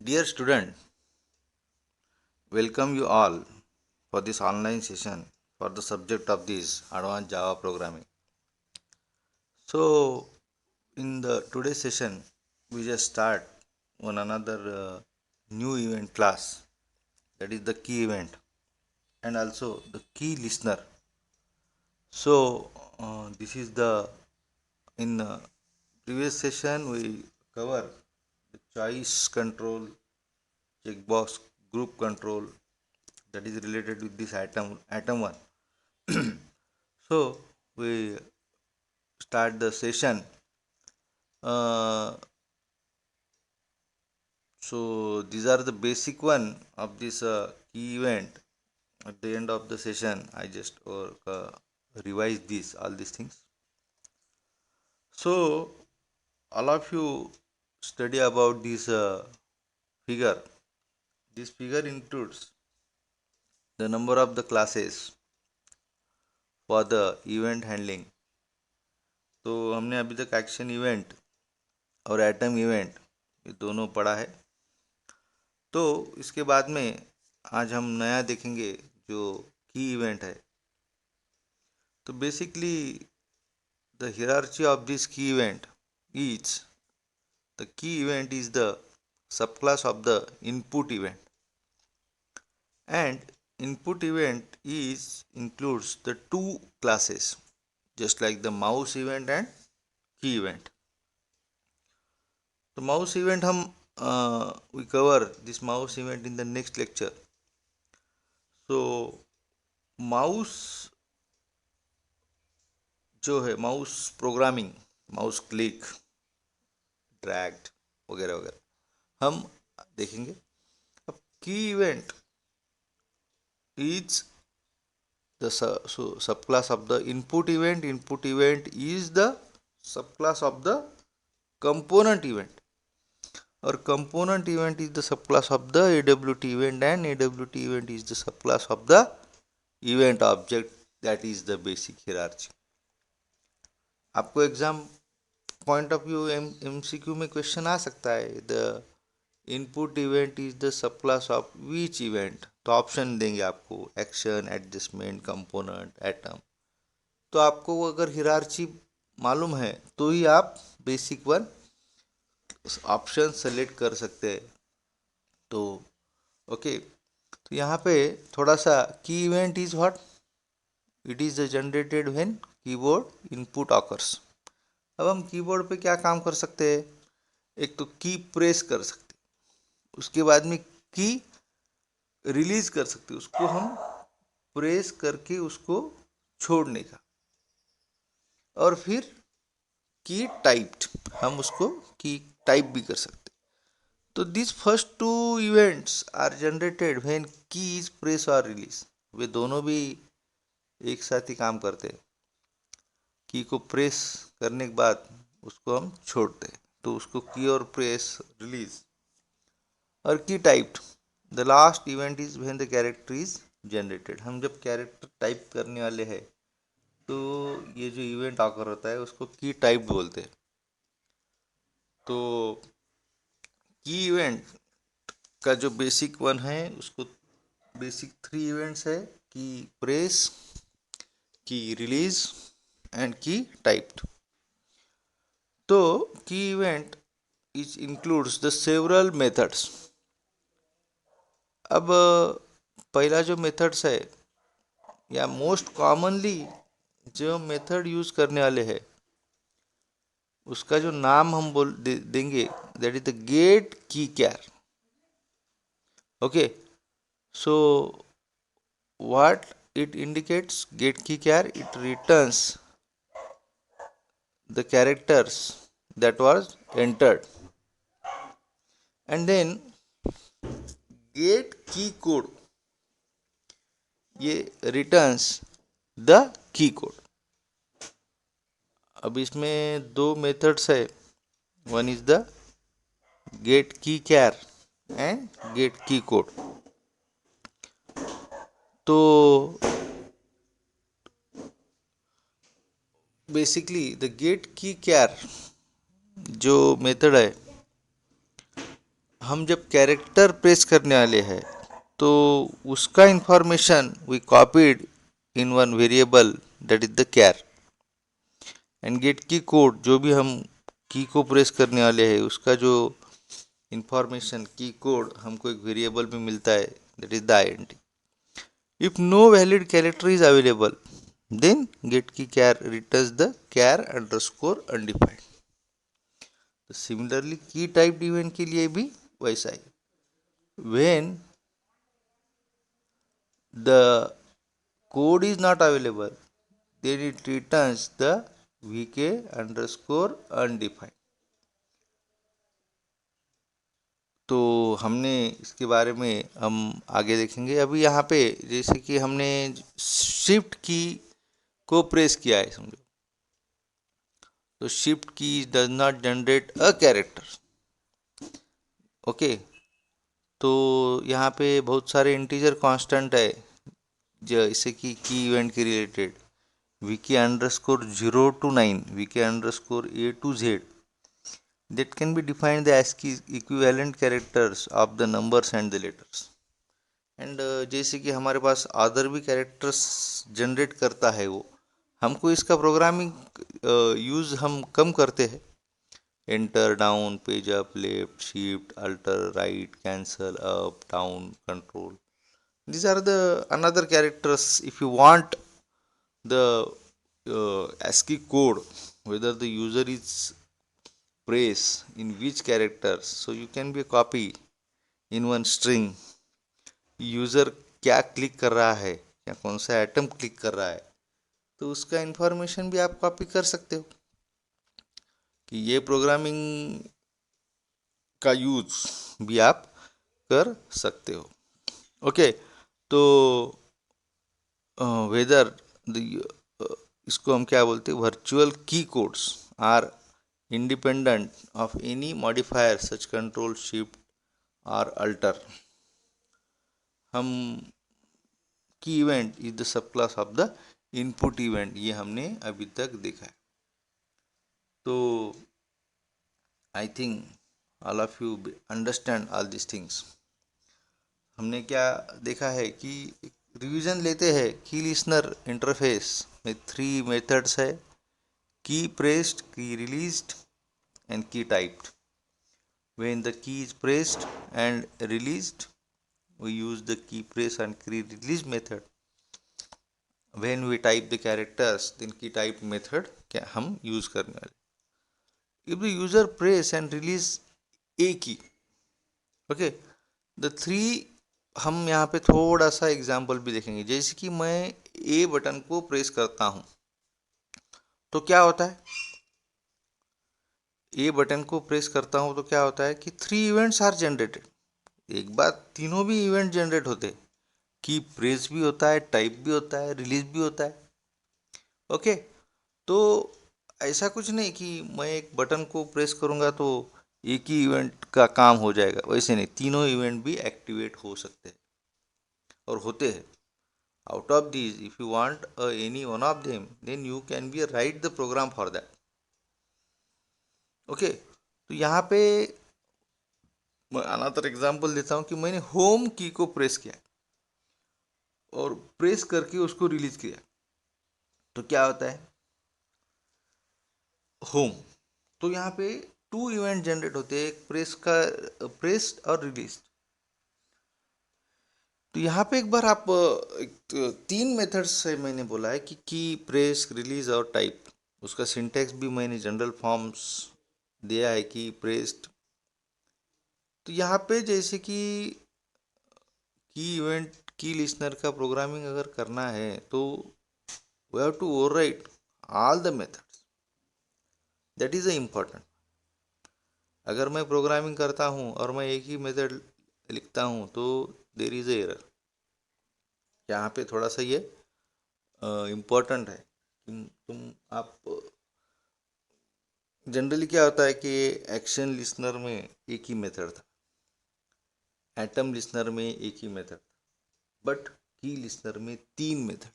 Dear student, welcome you all for this online session for the subject of this advanced Java programming. So, in the today's session, we just start one another new event class, that is the key event and also the key listener. So, this is the in previous session we cover the choice control, checkbox, group control, that is related with this item 1. So we start the session. Uh, so these are the basic one of this key event. At the end of the session, I just revise this all these things. So all of you study about this figure. This figure includes the number of the classes for the event handling. तो हमने अभी तक action event और atom event ये दोनों पढ़ा है. तो इसके बाद में आज हम नया देखेंगे जो की इवेंट है. तो basically the hierarchy of this key event is the key event is the subclass of the input event, and input event is includes the two classes just like the mouse event and key event. तो mouse event हम we cover this mouse event in the next lecture. So mouse जो है mouse programming, mouse click, dragged वगैरह वगैरह हम देखेंगे. अब की event is the subclass of the input event. Input event is the subclass of the component event, और component event is the subclass of the AWT event, and AWT event is the subclass of the event object. That is the basic hierarchy. आपको exam point of view MCQ में question आ सकता है, the input event is the subclass of which event. तो option देंगे आपको action, adjustment, component, atom. तो आपको अगर हिरार्ची मालूम है तो ही आप बेसिक वन ऑप्शन सेलेक्ट कर सकते हैं. तो ओके, तो यहाँ पे थोड़ा सा की event is what, it is the generated when keyboard input occurs. अब हम कीबोर्ड पे क्या काम कर सकते हैं, एक तो की प्रेस कर सकते, उसके बाद में की रिलीज कर सकते, उसको हम प्रेस करके उसको छोड़ने का, और फिर की टाइप्ड, हम उसको की टाइप भी कर सकते. तो this first two events are generated when key is press और रिलीज. वे दोनों भी एक साथ ही काम करते हैं. की को प्रेस करने के बाद उसको हम छोड़ते हैं, तो उसको की और प्रेस रिलीज. और की typed, the last event is when the character is generated. हम जब कैरेक्टर टाइप करने वाले हैं तो ये जो इवेंट आकर होता है उसको की टाइप बोलते हैं. तो की इवेंट का जो बेसिक वन है उसको बेसिक 3 इवेंट्स है, की प्रेस, की रिलीज एंड की टाइप्ड. तो key event is includes the several methods. अब पहला जो मेथड्स है या मोस्ट कॉमनली जो मेथड यूज करने वाले हैं उसका जो नाम हम देंगे, that is the get key char. Okay, so what it indicates, get key char, it returns the characters that was entered, and then get key code, ये returns the key code. अब इसमें दो मेथड्स है, one is the get key char and get key code. तो basically the get key कैर जो method है हम जब कैरेक्टर प्रेस करने वाले हैं तो उसका information we copied in one variable that is the char, and get key code जो भी हम की को प्रेस करने वाले हैं उसका जो इंफॉर्मेशन की कोड हमको एक वेरिएबल में मिलता है that is the INT. If no valid character is available then get key char returns the char underscore undefined. Similarly key type event के लिए भी वैसा ही, when the code is not available then it returns the vk underscore undefined. तो हमने इसके बारे में हम आगे देखेंगे. अभी यहाँ पे जैसे कि हमने शिफ्ट की को प्रेस किया है समझो, तो शिफ्ट की does not generate a character. Okay, तो यहाँ पे बहुत सारे इंटीजर कांस्टेंट है जैसे कि की इवेंट के related vk underscore 0 to 9, vk underscore a to z, that can be defined the ASCII equivalent characters of the numbers and the letters. And जैसे कि हमारे पास अदर भी कैरेक्टर्स जनरेट करता है वो, हमको इसका प्रोग्रामिंग यूज़ हम कम करते हैं. Enter, down, page up, left, shift, alter, right, cancel, up, down, control, these are the another characters. If you want the ASCII code whether the user is press in which characters, so you can be a copy in one string user क्या click कर रहा है या कौन सा item click कर रहा है, तो उसका इंफॉर्मेशन भी आप कॉपी कर सकते हो कि ये प्रोग्रामिंग का यूज भी आप कर सकते हो. ओके, तो वेदर इसको हम क्या बोलते हैं, virtual key codes are independent of any modifier such control shift or alter. हम की event is the subclass of the input event, ये हमने अभी तक देखा है. तो I think all of you understand all this things. हमने क्या देखा है कि रिवीजन लेते हैं. की लिसनर इंटरफेस में 3 मेथड्स है, की प्रेस्ड, की released and key typed. When the key is pressed and released, we use the key press and key release method. When we type the characters, then key type method क्या हम use करने वाले. If the user press and release a key, okay, the three हम यहाँ पे थोड़ा सा example भी देखेंगे. जैसे कि मैं ए बटन को प्रेस करता हूँ तो क्या होता है, ए बटन को प्रेस करता हूँ तो क्या होता है कि 3 इवेंट्स आर जनरेटेड. एक बार तीनों भी इवेंट जनरेट होते हैं, की प्रेस भी होता है, टाइप भी होता है, रिलीज भी होता है. ओके, तो ऐसा कुछ नहीं कि मैं एक बटन को प्रेस करूँगा तो एक ही इवेंट का काम हो जाएगा, वैसे नहीं, तीनों इवेंट भी एक्टिवेट हो सकते हैं और होते हैं. Out of these if you want any one of them then you can be right the program for that. Okay, तो यहाँ पे मैं अनदर एग्जांपल देता हूँ कि मैंने होम की को प्रेस किया और प्रेस करके उसको रिलीज किया, तो क्या होता है होम. तो यहाँ पे 2 इवेंट जनरेट होते हैं, एक प्रेस का प्रेस और रिलीज. तो यहाँ पे एक बार आप 3 मेथड्स से मैंने बोला है कि की, प्रेस, रिलीज और टाइप. उसका सिंटेक्स भी मैंने जनरल फॉर्म्स दिया है कि प्रेस्ड. तो यहाँ पे जैसे कि की इवेंट की लिसनर का प्रोग्रामिंग अगर करना है तो we have to override all the methods, that is the important. अगर मैं प्रोग्रामिंग करता हूँ और मैं एक ही मेथड लिखता हूँ तो देर इज ए एरर. यहाँ पे थोड़ा सा ये इम्पोर्टेंट है. तुम आप जनरली क्या होता है कि एक्शन लिसनर में एक ही मेथड था, एटम लिसनर में एक ही मेथड था, बट की लिसनर में 3 मेथड.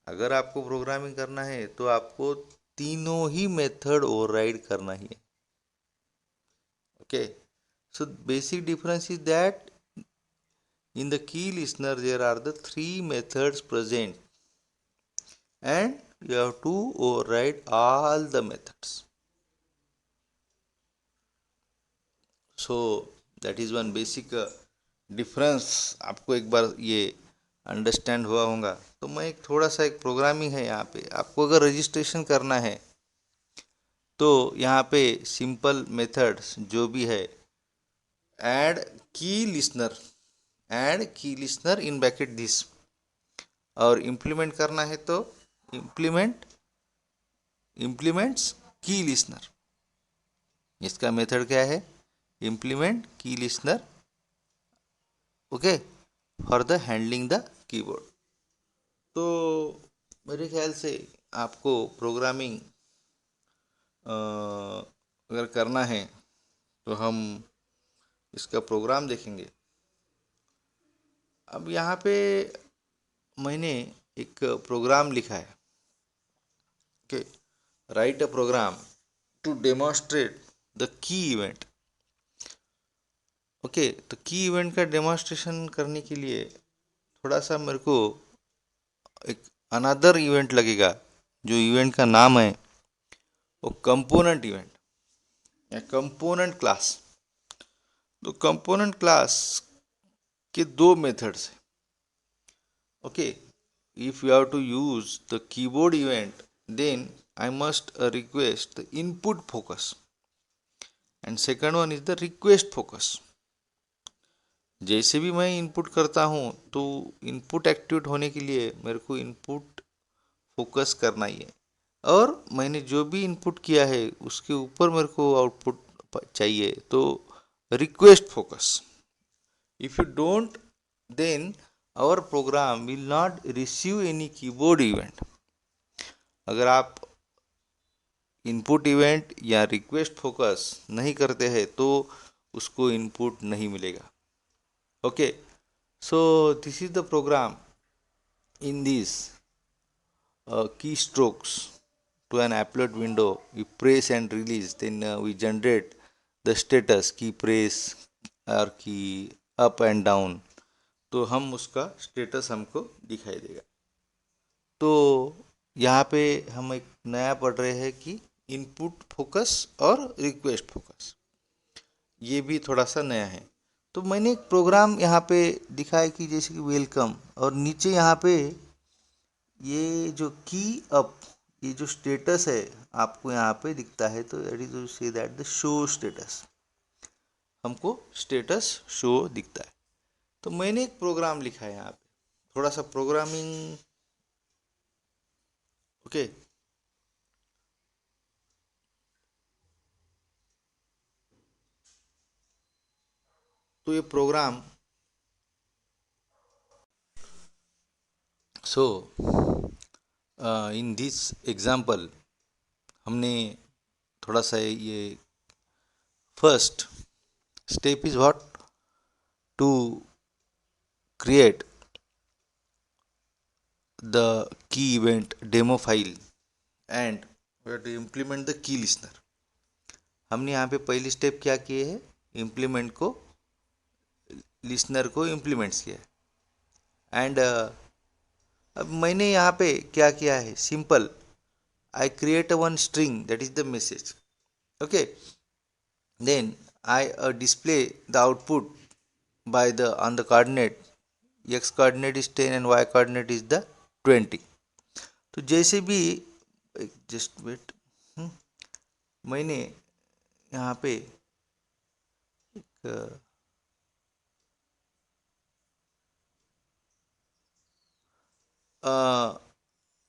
अगर आपको प्रोग्रामिंग करना है तो आपको तीनों ही मेथड ओवरराइड करना ही है. Okay, So basic difference is that in the key listener there are the three methods present and you have to override all the methods. So that is one basic difference. आपको एक बार ये understand हुआ होगा. तो मैं एक थोड़ा सा एक प्रोग्रामिंग है यहाँ पे. आपको अगर रजिस्ट्रेशन करना है तो यहाँ पे सिंपल मेथड्स जो भी है, add key listener, add key listener in bracket this, और इम्प्लीमेंट करना है तो इम्प्लीमेंट्स की लिसनर. इसका मेथड क्या है? इम्प्लीमेंट की listener, okay, for the handling the keyboard. तो मेरे ख्याल से आपको प्रोग्रामिंग अगर करना है तो हम इसका प्रोग्राम देखेंगे. अब यहाँ पे मैंने एक प्रोग्राम लिखा है, okay, right a program to demonstrate the key event. Okay, तो की इवेंट का डेमोन्स्ट्रेशन करने के लिए थोड़ा सा मेरे को एक अनदर इवेंट लगेगा, जो इवेंट का नाम है वो कंपोनेंट इवेंट या कंपोनेंट क्लास. तो कंपोनेंट क्लास के दो मेथड्स हैं. Okay, if you have to use the keyboard event then I must request the input focus and second one is the request focus. जैसे भी मैं इनपुट करता हूँ तो इनपुट एक्टिवेट होने के लिए मेरे को इनपुट फोकस करना ही है, और मैंने जो भी इनपुट किया है उसके ऊपर मेरे को आउटपुट चाहिए, तो request focus. If you don't then our program will not receive any keyboard event. अगर आप इनपुट इवेंट या रिक्वेस्ट फोकस नहीं करते हैं तो उसको इनपुट नहीं मिलेगा. Okay, so this is the program. In these keystrokes to an applet window, we press and release, then we generate the status key press or key up and down. तो हम उसका स्टेटस हमको दिखाई देगा. तो यहाँ पे हम एक नया पढ़ रहे हैं कि इनपुट फोकस और रिक्वेस्ट फोकस, ये भी थोड़ा सा नया है. तो मैंने एक प्रोग्राम यहाँ पे दिखाया कि जैसे कि वेलकम, और नीचे यहाँ पे ये जो की अप, ये जो स्टेटस है आपको यहाँ पे दिखता है, तो that is say that the show status, हमको स्टेटस शो दिखता है. तो मैंने एक प्रोग्राम लिखा है यहाँ पे, थोड़ा सा प्रोग्रामिंग. ओके, तो ये program, so in this example हमने थोड़ा सा ये first step is what to create the key event demo file and we have to implement the key listener. हमने यहाँ पे पहली स्टेप क्या किए है? इम्प्लीमेंट को, लिसनर को इम्प्लीमेंट्स किया है. एंड अब मैंने यहाँ पे क्या किया है? Simple, I create one string that is the message. Okay, then I display the output by the on the coordinate, x coordinate is 10 and y coordinate is the 20. तो जैसे भी, जस्ट वेट, मैंने यहाँ पे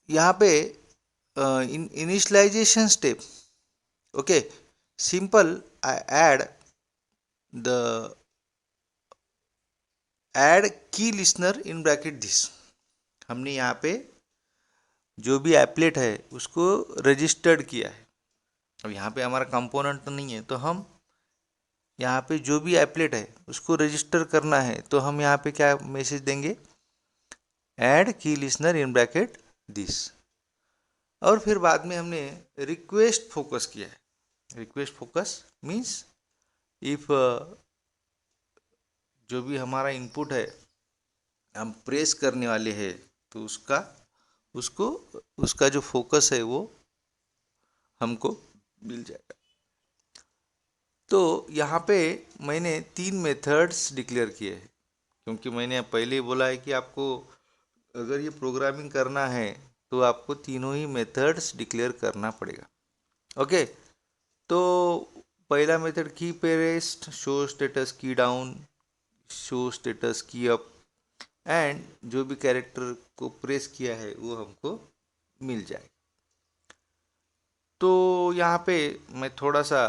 यहाँ पे initialization step. Okay, simple, I add the add key listener in bracket this. हमने यहाँ पे जो भी एप्लेट है उसको रजिस्टर्ड किया है. अब यहाँ पे हमारा कंपोनेंट तो नहीं है, तो हम यहाँ पे जो भी एप्लेट है उसको रजिस्टर करना है, तो हम यहाँ पे क्या मैसेज देंगे? Add key listener in bracket this. और फिर बाद में हमने रिक्वेस्ट फोकस किया है. रिक्वेस्ट फोकस मीन्स इफ जो भी हमारा इनपुट है हम प्रेस करने वाले हैं, तो उसको उसका जो फोकस है वो हमको मिल जाएगा। तो यहाँ पे मैंने 3 मेथड्स डिक्लेयर किए हैं, क्योंकि मैंने पहले ही बोला है कि आपको अगर ये प्रोग्रामिंग करना है तो आपको तीनों ही मेथड्स डिक्लेयर करना पड़ेगा। ओके, तो पहला मेथड की पेरेस्ट, शो स्टेटस की डाउन, शो स्टेटस की अप, एंड जो भी कैरेक्टर को प्रेस किया है वो हमको मिल जाए। तो यहाँ पे मैं थोड़ा सा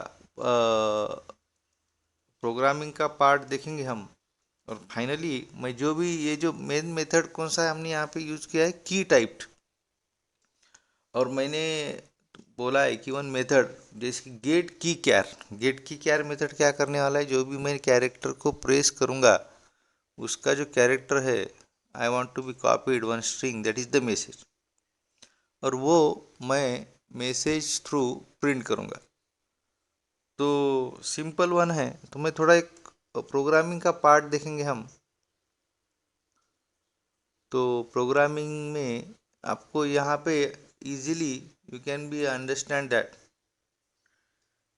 प्रोग्रामिंग का पार्ट देखेंगे हम, और फाइनली मैं जो भी ये जो मेन मेथड कौन सा है हमने यहाँ पे यूज किया है, की टाइप्ड। और मैंने बोला है कि वन मेथड जैसे कि गेट की कैर मेथड क्या करने वाला है, जो भी मैं कैरेक्टर को प्रेस करूँगा उसका जो कैरेक्टर है, I want to be copied one string that is the message, और वो मैं मैसेज थ्रू प्रिंट करूँगा। तो सिंपल वन है। तो मैं थोड़ा एक प्रोग्रामिंग का पार्ट देखेंगे हम। तो प्रोग्रामिंग में आपको यहाँ पे easily you can be understand that.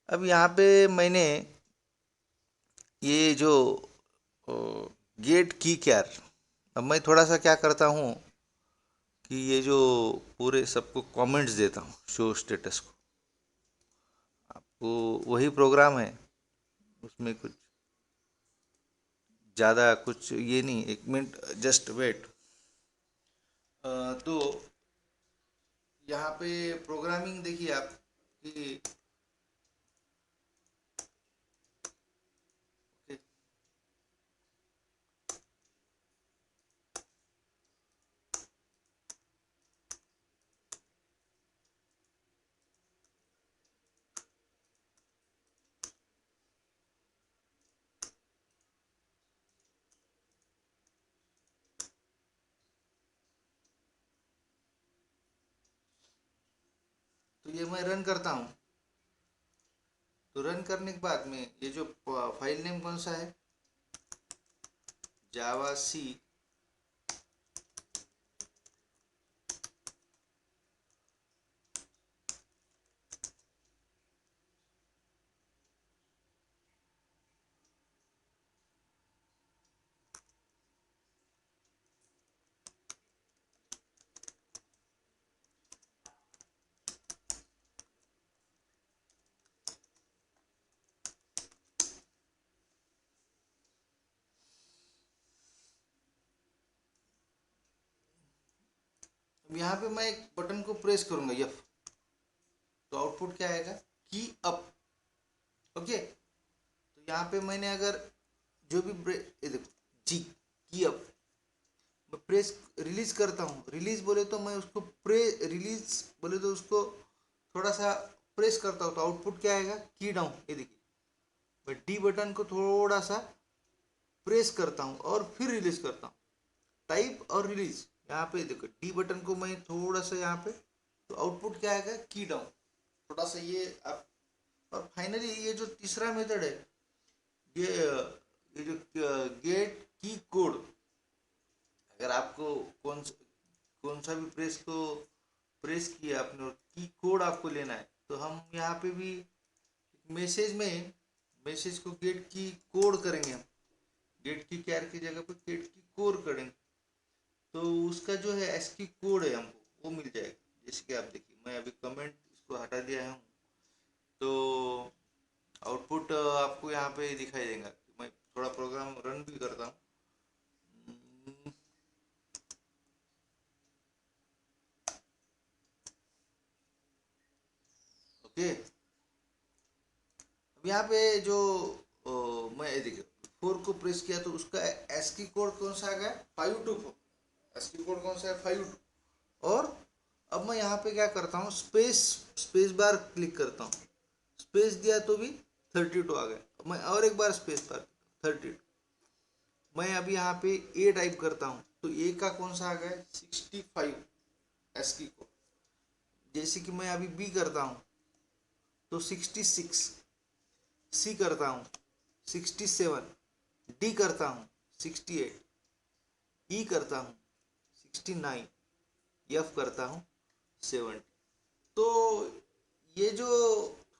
अब यहाँ पे मैंने ये जो गेट की कैर, अब मैं थोड़ा सा क्या करता हूँ कि ये जो पूरे सबको कमेंट्स देता हूँ शो स्टेटस को, आपको वही प्रोग्राम है, उसमें कुछ ज़्यादा कुछ ये नहीं। एक मिनट जस्ट वेट। तो यहाँ पे प्रोग्रामिंग देखिए आप कि तो ये मैं रन करता हूँ। तो रन करने के बाद में ये जो फाइल नेम कौन सा है, जावा सी अब यहाँ पे मैं एक बटन को प्रेस करूंगा एफ, तो आउटपुट क्या आएगा, की अप। ओके, तो यहाँ पे मैंने अगर जो भी ये देखो जी की अप, मैं प्रेस रिलीज करता हूँ। रिलीज बोले तो मैं उसको रिलीज बोले तो उसको थोड़ा सा प्रेस करता हूँ, तो आउटपुट क्या आएगा, की डाउन। ये देखिए मैं डी बटन को थोड़ा सा प्रेस करता हूँ और फिर रिलीज करता हूँ। टाइप और रिलीज, यहाँ पे देखो डी बटन को मैं थोड़ा सा यहाँ पे, तो आउटपुट क्या आएगा, की डाउन। थोड़ा सा ये आप, और फाइनली ये जो तीसरा मेथड है, ये जो गेट की कोड, अगर आपको कौन सा भी प्रेस को प्रेस किया आपने और की कोड आपको लेना है, तो हम यहाँ पे भी मैसेज में मैसेज को गेट की कोड करेंगे हम। गेट की कैर की जगह पे गेट की कोड करेंगे, तो उसका जो है एसकी कोड है हमको वो मिल जाएगा। जैसे कि आप देखिए मैं अभी कमेंट इसको हटा दिया हूँ, तो आउटपुट आपको यहाँ पे दिखाई देगा। मैं थोड़ा प्रोग्राम रन भी करता हूँ। ओके, अब यहाँ पे जो मैं देखिए 4 को प्रेस किया तो उसका एसकी कोड कौन सा आ गया, 524। एसकी कोड कौन सा है, 5। और अब मैं यहाँ पे क्या करता हूँ, स्पेस बार क्लिक करता हूँ। स्पेस दिया तो भी 32 आ गया। मैं और एक बार स्पेस बार 32। मैं अभी यहाँ पे ए टाइप करता हूँ, तो ए का कौन सा आ गया, 65 एसकी कोड। जैसे कि मैं अभी बी करता हूँ तो 66, सी करता हूँ 67, डी करता हूँ 68, ई करता हूँ 69, एफ करता हूँ 70। तो ये जो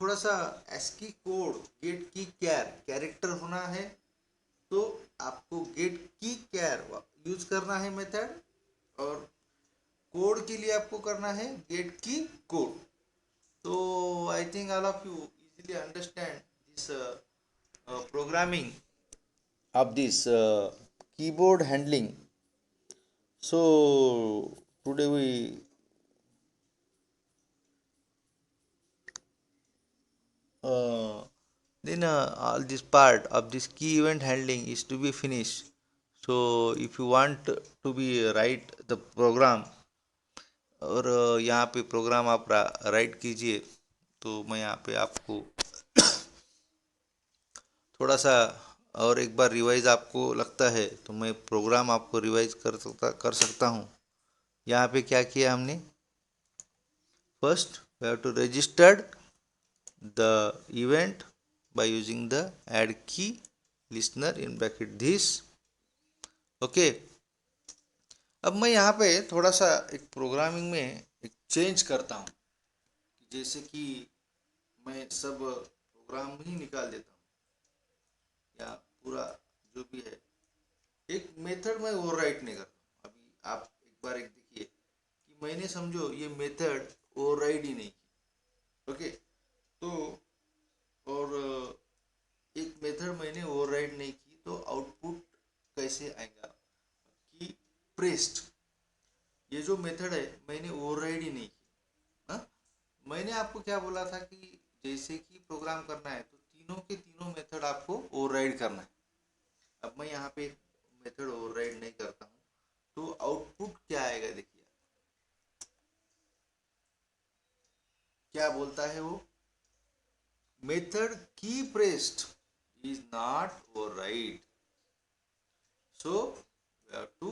थोड़ा सा एस्की कोड गेट की कैरेक्टर होना है, तो आपको गेट की कैर यूज करना है मेथड, और कोड के लिए आपको करना है गेट की कोड। तो I think all of you easily understand this programming of this keyboard handling. So today we uh, then all this part of this key event handling is to be finished. So if you want to be write the program, और यहाँ पे programme आप right कीजिए, तो मैं यहाँ पे आपको थोड़ा सा और एक बार रिवाइज आपको लगता है तो मैं प्रोग्राम आपको रिवाइज कर सकता हूँ। यहाँ पे क्या किया हमने, first we have to registered the event by using the add key listener in bracket this। Okay, अब मैं यहाँ पे थोड़ा सा एक प्रोग्रामिंग में एक चेंज करता हूँ, जैसे कि मैं सब प्रोग्राम ही निकाल देता हूँ, या पूरा जो भी है एक मेथड में ओवरराइट नहीं करता। अभी आप एक बार एक देखिए कि मैंने समझो ये मेथड ओवरराइड ही नहीं की। ओके, तो और एक मेथड मैंने ओवरराइड नहीं की, तो आउटपुट कैसे आएगा कि प्रेस्ड, ये जो मेथड है मैंने ओवरराइड ही नहीं की। हाँ, मैंने आपको क्या बोला था कि जैसे कि प्रोग्राम करना है तो तीनों के तीनों मेथड आपको ओवरराइड करना है। अब मैं यहाँ पे मेथड ओवरराइड नहीं करता हूँ, तो आउटपुट क्या आएगा देखिए, क्या बोलता है वो, मेथड की pressed is not override. So we have to,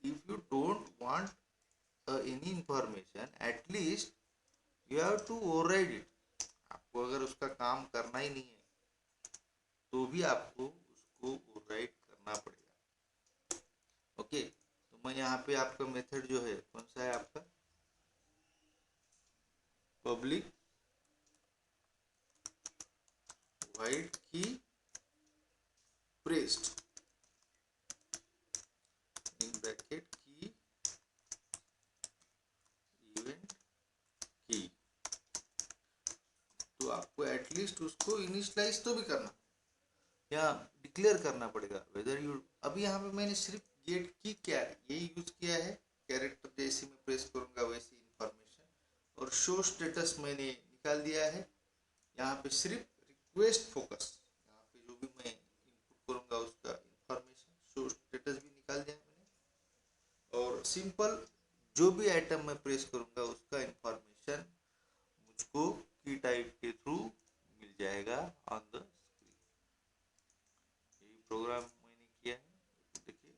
if you don't want any information, at least you have to override it। आपको अगर उसका काम करना ही नहीं है तो भी आपको उसको ओवरराइड करना पड़ेगा। ओके, तो मैं यहाँ पे आपका मेथड जो है कौन सा है, आपका पब्लिक वाइड की प्रेस्ड इन ब्रैकेट की इवेंट की। तो आपको एटलीस्ट उसको इनिशियलाइज तो भी करना या डिक्लेयर करना पड़ेगा वेदर यू। अभी यहाँ पे मैंने सिर्फ गेट की क्या ये यूज किया है, कैरेक्टर जैसे मैं प्रेस करूंगा वैसी इंफॉर्मेशन, और शो स्टेटस मैंने निकाल दिया है। यहाँ पे सिर्फ रिक्वेस्ट फोकस, यहाँ पे जो भी मैं इनपुट करूंगा उसका इंफॉर्मेशन शो स्टेटस भी निकाल दिया मैंने, और सिंपल जो भी आइटम मैं प्रेस करूंगा उसका इंफॉर्मेशन मुझको की टाइप के थ्रू मिल जाएगा ऑन द स्क्रीन। यही प्रोग्राम मैंने किया है, देखिए।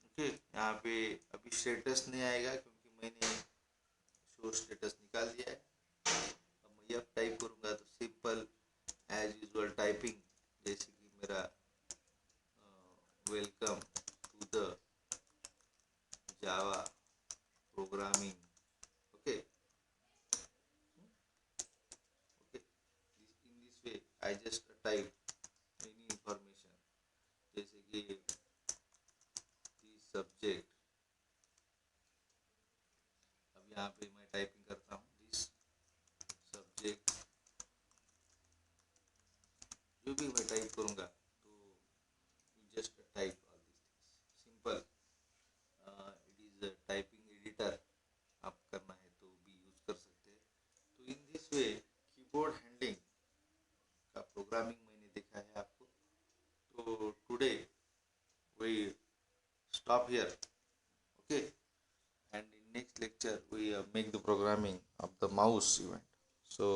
ओके, यहाँ पे अभी स्टेटस नहीं आएगा क्योंकि मैंने शो स्टेटस निकाल दिया है। अब मैं अब टाइप करूँगा तो सिंपल एज यूजुअल टाइपिंग, जैसे कि मेरा welcome to the Java programming. Okay okay, in this way I just type any information, जैसे कि सब्जेक्ट। अब यहाँ पे मैं टाइपिंग करता हूँ दिस सब्जेक्ट, जो भी मैं टाइप करूँगा तो just type all this things simple. It is typing editor, आप करना है तो भी यूज कर सकते हैं। तो in this way keyboard handling का प्रोग्रामिंग मैंने देखा है आपको। तो today we stop here, okay, and in next lecture we make the programming of the mouse event। So